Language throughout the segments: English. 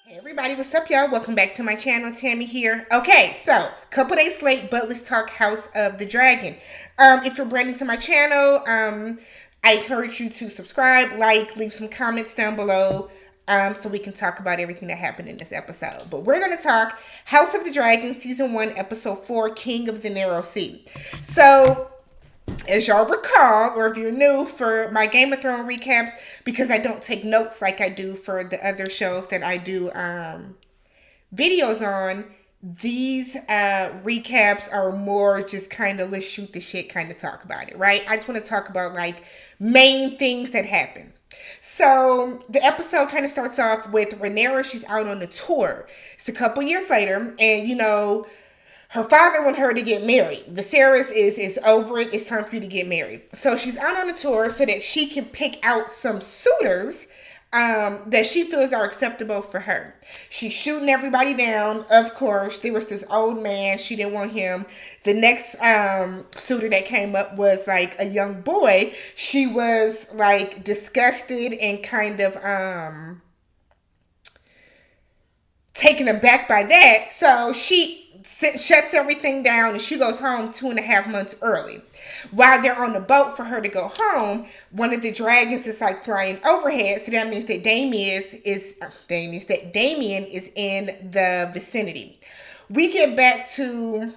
Hey everybody, what's up y'all? Welcome back to my channel, Tammy here. Okay, so, couple days late, but let's talk House of the Dragon. If you're brand new to my channel, I encourage you to subscribe, like, leave some comments down below, so we can talk about everything that happened in this episode. But we're going to talk House of the Dragon, Season 1, Episode 4, King of the Narrow Sea. So, as y'all recall, or if you're new for my Game of Thrones recaps, because I don't take notes like I do for the other shows that I do videos on, these recaps are more just kind of let's shoot the shit, kind of talk about it, right? I just want to talk about like main things that happen. So the episode kind of starts off with Rhaenyra. She's out on a tour. It's a couple years later, and her father wanted her to get married. Viserys is over it. It's time for you to get married. So she's out on a tour so that she can pick out some suitors that she feels are acceptable for her. She's shooting everybody down. Of course, there was this old man. She didn't want him. The next suitor that came up was like a young boy. She was like disgusted and kind of taken aback by that. So she shuts everything down and she goes home 2.5 months early. While they're on the boat for her to go home, one of the dragons is like flying overhead. So that means that Daemon is in the vicinity. We get back to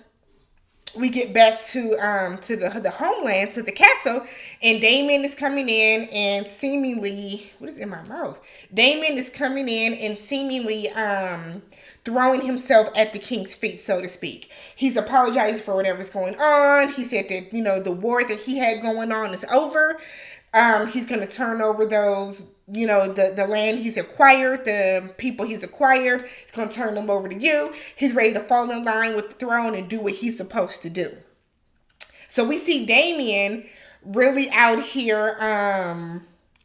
the homeland, to the castle, and Daemon is coming in and seemingly, what is in my mouth? Daemon is coming in and seemingly throwing himself at the king's feet, so to speak. He's apologizing for whatever's going on. He said that the war that he had going on is over. He's going to turn over those, the land he's acquired, the people he's acquired. He's going to turn them over to you. He's ready to fall in line with the throne and do what he's supposed to do. So we see Daemon really out here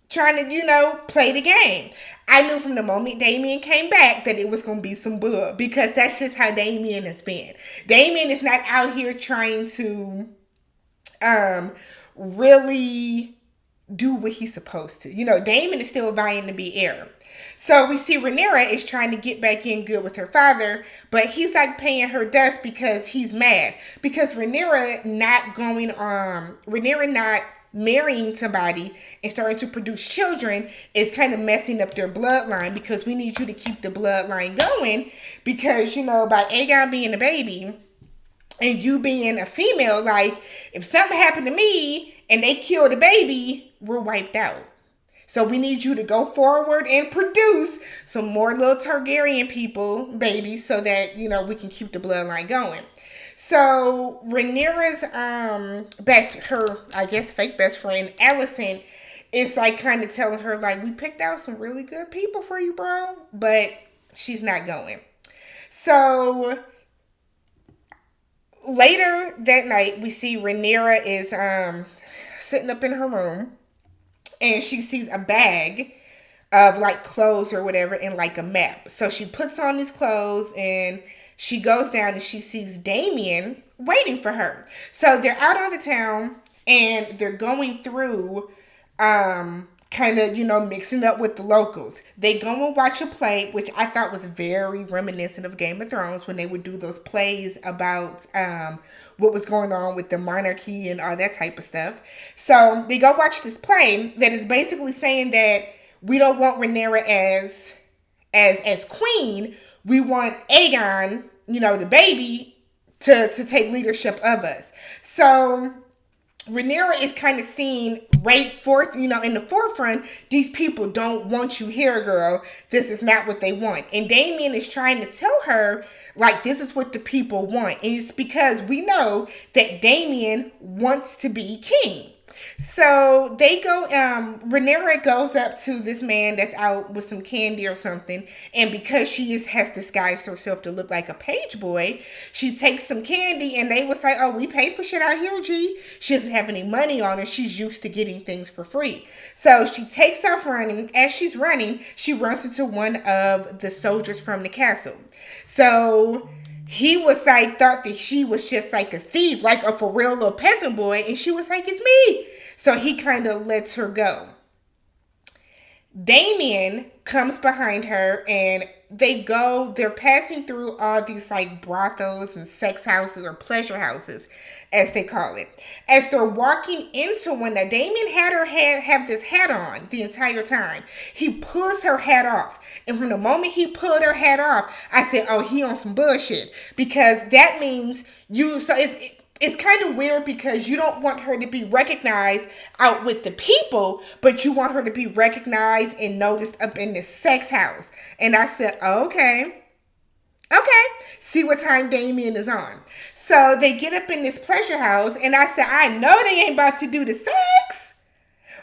trying to, play the game. I knew from the moment Daemon came back that it was going to be some bull, because that's just how Daemon has been. Daemon is not out here trying to really do what he's supposed to. Daemon is still vying to be heir. So we see Rhaenyra is trying to get back in good with her father, but he's like paying her dust because he's mad. Because Rhaenyra not marrying somebody and starting to produce children is kind of messing up their bloodline, because we need you to keep the bloodline going, because by Aegon being a baby and you being a female, like if something happened to me and they kill the baby, we're wiped out. So we need you to go forward and produce some more little Targaryen babies, so that, we can keep the bloodline going. So Rhaenyra's fake best friend, Alicent, is like kind of telling her like, we picked out some really good people for you, bro, but she's not going. So later that night, we see Rhaenyra is sitting up in her room, and she sees a bag of like clothes or whatever and like a map. So she puts on these clothes and she goes down and she sees Daemon waiting for her. So they're out on the town and they're going through kind of, mixing up with the locals. They go and watch a play, which I thought was very reminiscent of Game of Thrones, when they would do those plays about what was going on with the monarchy and all that type of stuff. So they go watch this play that is basically saying that we don't want Rhaenyra as queen. We want Aegon, the baby, to take leadership of us. So Rhaenyra is kind of seen right forth, in the forefront. These people don't want you here, girl. This is not what they want. And Daemon is trying to tell her, like, this is what the people want. And it's because we know that Daemon wants to be king. So they go, Rhaenyra goes up to this man that's out with some candy or something, and because she has disguised herself to look like a page boy, she takes some candy, and they was like, oh, we pay for shit out here, G. She doesn't have any money on her. She's used to getting things for free. So she takes off running. As she's running, she runs into one of the soldiers from the castle. So he was like, thought that she was just like a thief, like a for real little peasant boy, and she was like, it's me. So he kind of lets her go. Damien comes behind her and they're passing through all these like brothels and sex houses or pleasure houses, as they call it. As they're walking into one, now Damien had her have this hat on the entire time. He pulls her hat off. And from the moment he pulled her hat off, I said, oh, he on some bullshit. Because that means it's kind of weird because you don't want her to be recognized out with the people, but you want her to be recognized and noticed up in this sex house. And I said, okay, see what time Damien is on. So they get up in this pleasure house, and I said, I know they ain't about to do the sex.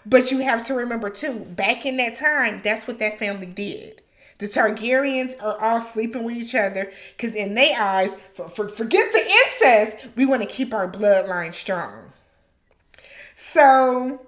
But you have to remember, too, back in that time, that's what that family did. The Targaryens are all sleeping with each other because in their eyes, forget the incest, we want to keep our bloodline strong. So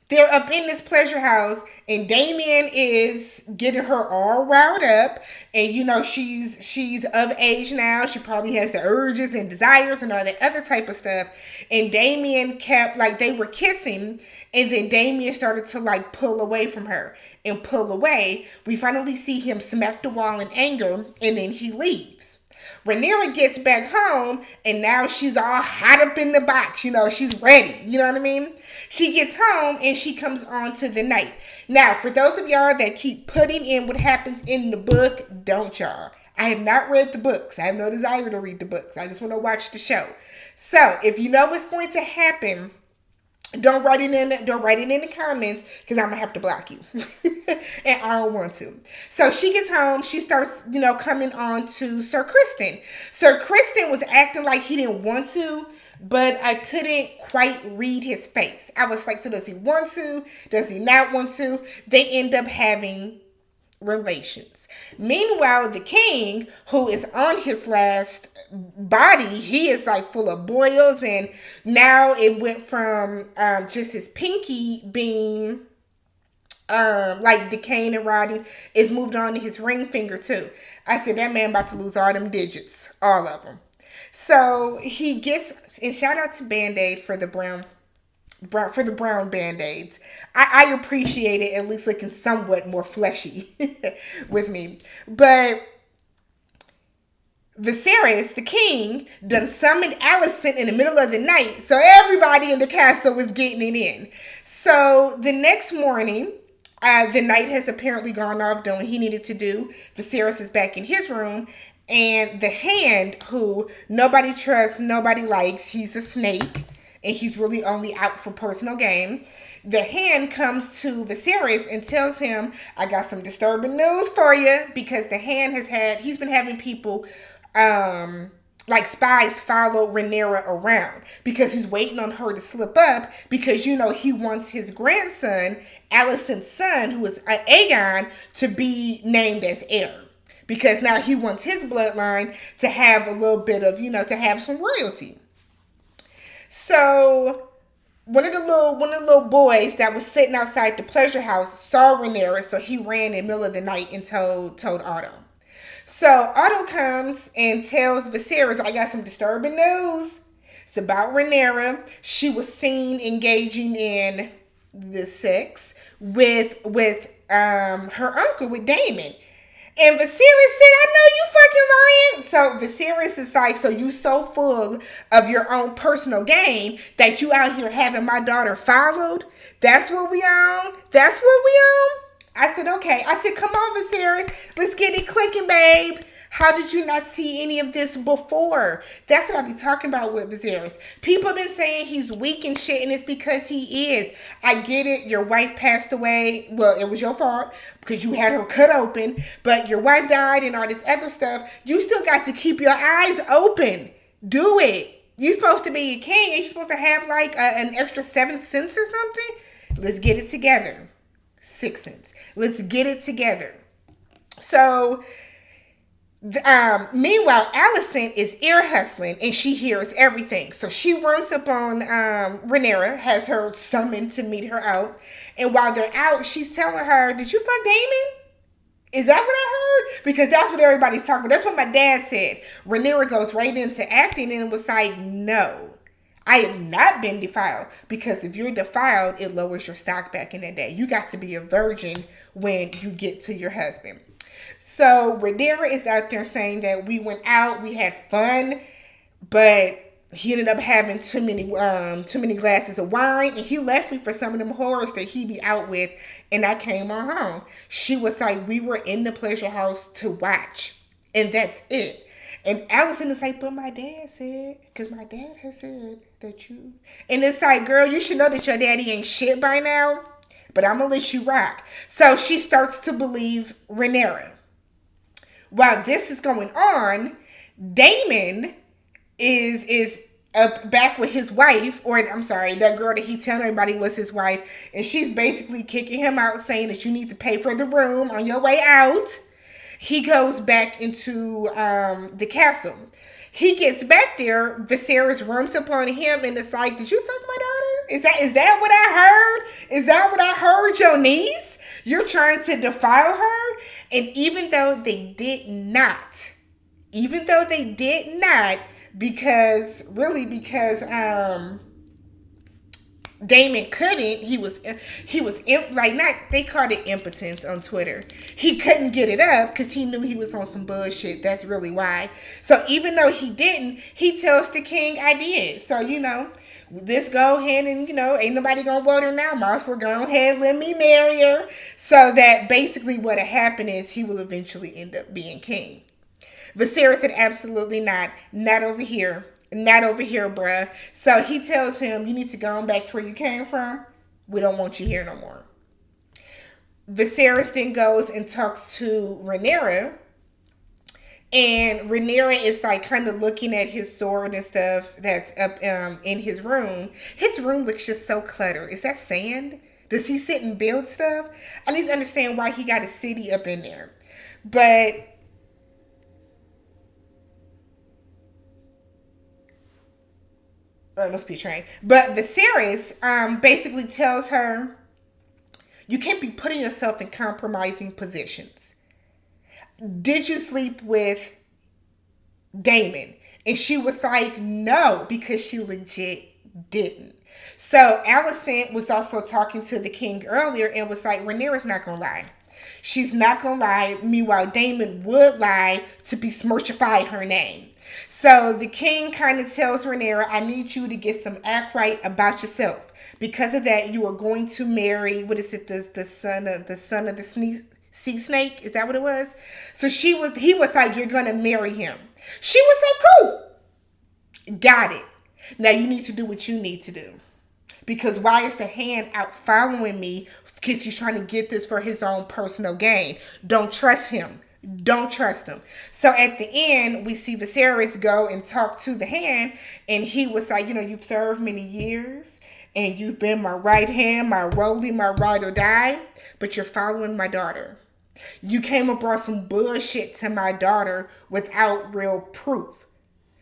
they're up in this pleasure house and Damien is getting her all riled up. And you know, she's of age now. She probably has the urges and desires and all that other type of stuff. And Damien kept, like, they were kissing. And then Damien started to like pull away from her and pull away. We finally see him smack the wall in anger and then he leaves. Rhaenyra gets back home and now she's all hot up in the box. You know, she's ready. You know what I mean? She gets home and she comes on to the night. Now, for those of y'all that keep putting in what happens in the book, don't y'all. I have not read the books. I have no desire to read the books. I just want to watch the show. So, if you know what's going to happen, don't write it in the comments because I'm gonna have to block you. And I don't want to. So she gets home, she starts, coming on to Sir Criston. Sir Criston was acting like he didn't want to, but I couldn't quite read his face. I was like, so does he want to? Does he not want to? They end up having relations. Meanwhile, the king, who is on his last body, he is like full of boils, and now it went from just his pinky being like decaying and rotting, is moved on to his ring finger too. I said, that man about to lose all them digits, all of them. So he gets, and shout out to Band-Aid for the brown Band-Aids. I appreciate it at least looking somewhat more fleshy with me. But Viserys, the king, done summoned Alicent in the middle of the night, so everybody in the castle was getting it in. So the next morning, the knight has apparently gone off doing what he needed to do. Viserys is back in his room, and the Hand, who nobody trusts, nobody likes, he's a snake, and he's really only out for personal gain. The Hand comes to Viserys and tells him, I got some disturbing news for you, because the Hand he's been having people, like spies follow Rhaenyra around because he's waiting on her to slip up because, he wants his grandson, Alicent's son, who is Aegon, to be named as heir. Because now he wants his bloodline to have a little bit of, to have some royalty. So one of the little boys that was sitting outside the pleasure house saw Rhaenyra, so he ran in the middle of the night and told Otto. So Otto comes and tells Viserys, I got some disturbing news. It's about Rhaenyra. She was seen engaging in the sex with her uncle, with Daemon. And Viserys said, I know you fucking lying. So Viserys is like, so you so full of your own personal gain that you out here having my daughter followed? That's what we on? That's what we on? I said, okay. I said, come on, Viserys. Let's get it clicking, babe. How did you not see any of this before? That's what I be talking about with Viserys. People have been saying he's weak and shit, and it's because he is. I get it. Your wife passed away. Well, it was your fault because you had her cut open, but your wife died and all this other stuff. You still got to keep your eyes open. Do it. You're supposed to be a king. Ain't you supposed to have like an extra 7th sense or something? Let's get it together. 6th sense. Let's get it together. So, meanwhile, Alicent is ear hustling and she hears everything. So she runs up on Rhaenyra, has her summoned to meet her out. And while they're out, she's telling her, did you fuck Daemon? Is that what I heard? Because that's what everybody's talking about. That's what my dad said. Rhaenyra goes right into acting and was like, no, I have not been defiled, because if you're defiled, it lowers your stock back in the day. You got to be a virgin when you get to your husband. So Rhaenyra is out there saying that we went out, we had fun, but he ended up having too many glasses of wine, and he left me for some of them horrors that he be out with, and I came on home. She was like, we were in the pleasure house to watch, and that's it. And Allison is like, but my dad said, because my dad has said that you. And it's like, girl, you should know that your daddy ain't shit by now, but I'm going to let you rock. So she starts to believe Rhaenyra. While this is going on, Daemon is back with his wife, or I'm sorry, that girl that he telling everybody was his wife, and she's basically kicking him out, saying that you need to pay for the room on your way out. He goes back into the castle. He gets back there. Viserys runs upon him and it's like, "Did you fuck my daughter? Is that what I heard? Is that what I heard, your niece? You're trying to defile her?" And even though they did not, because Daemon couldn't. He was like, not, they called it impotence on Twitter. He couldn't get it up because he knew he was on some bullshit. That's really why. So even though he didn't, he tells the king, "I did." So this go ahead and ain't nobody gonna vote her now. Marsh, we're go ahead, let me marry her. So that basically what'll happen is he will eventually end up being king. Viserys said, "Absolutely not. Not over here. Not over here, bruh." So he tells him, "You need to go on back to where you came from. We don't want you here no more." Viserys then goes and talks to Rhaenyra. And Rhaenyra is like kind of looking at his sword and stuff that's up in his room. His room looks just so cluttered. Is that sand? Does he sit and build stuff? I need to understand why he got a city up in there. But it must be a train. But Viserys basically tells her, you can't be putting yourself in compromising positions. Did you sleep with Daemon? And she was like, no, because she legit didn't. So Alicent was also talking to the king earlier and was like, Rhaenyra's not going to lie. She's not going to lie. Meanwhile, Daemon would lie to besmirchify her name. So the king kind of tells Rhaenyra, I need you to get some act right about yourself. Because of that, you are going to marry, what is it, the son of the sea snake? Is that what it was? So he was like, you're going to marry him. She was like, cool. Got it. Now you need to do what you need to do. Because why is the hand out following me? Because he's trying to get this for his own personal gain. Don't trust him. Don't trust him. So at the end, we see Viserys go and talk to the hand. And he was like, you've served many years. And you've been my right hand, my rollie, my ride or die. But you're following my daughter. You came and brought some bullshit to my daughter without real proof.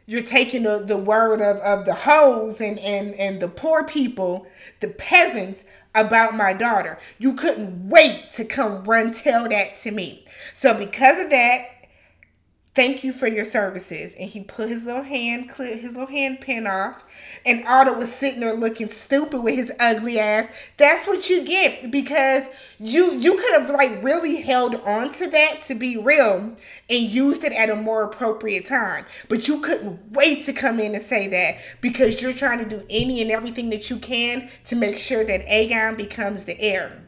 You're taking the word of the hoes and the poor people, the peasants, about my daughter. You couldn't wait to come tell that to me. So because of that, thank you for your services. And he put his little hand pin off. And Otto was sitting there looking stupid with his ugly ass. That's what you get, because you could have really held on to that, to be real, and used it at a more appropriate time. But you couldn't wait to come in and say that, because you're trying to do any and everything that you can to make sure that Aegon becomes the heir.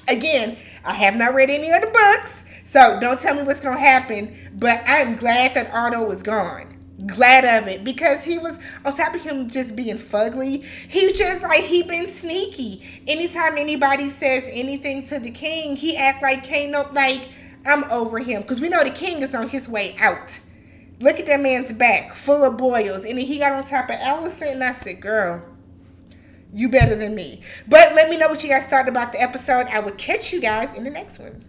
Again, I have not read any of the books, so don't tell me what's going to happen, but I'm glad that Otto was gone. Glad of it, because he was, on top of him just being fugly, he just he been sneaky. Anytime anybody says anything to the king, he act like I'm over him, because we know the king is on his way out. Look at that man's back, full of boils, and then he got on top of Alicent, and I said, girl, you better than me. But let me know what you guys thought about the episode. I will catch you guys in the next one.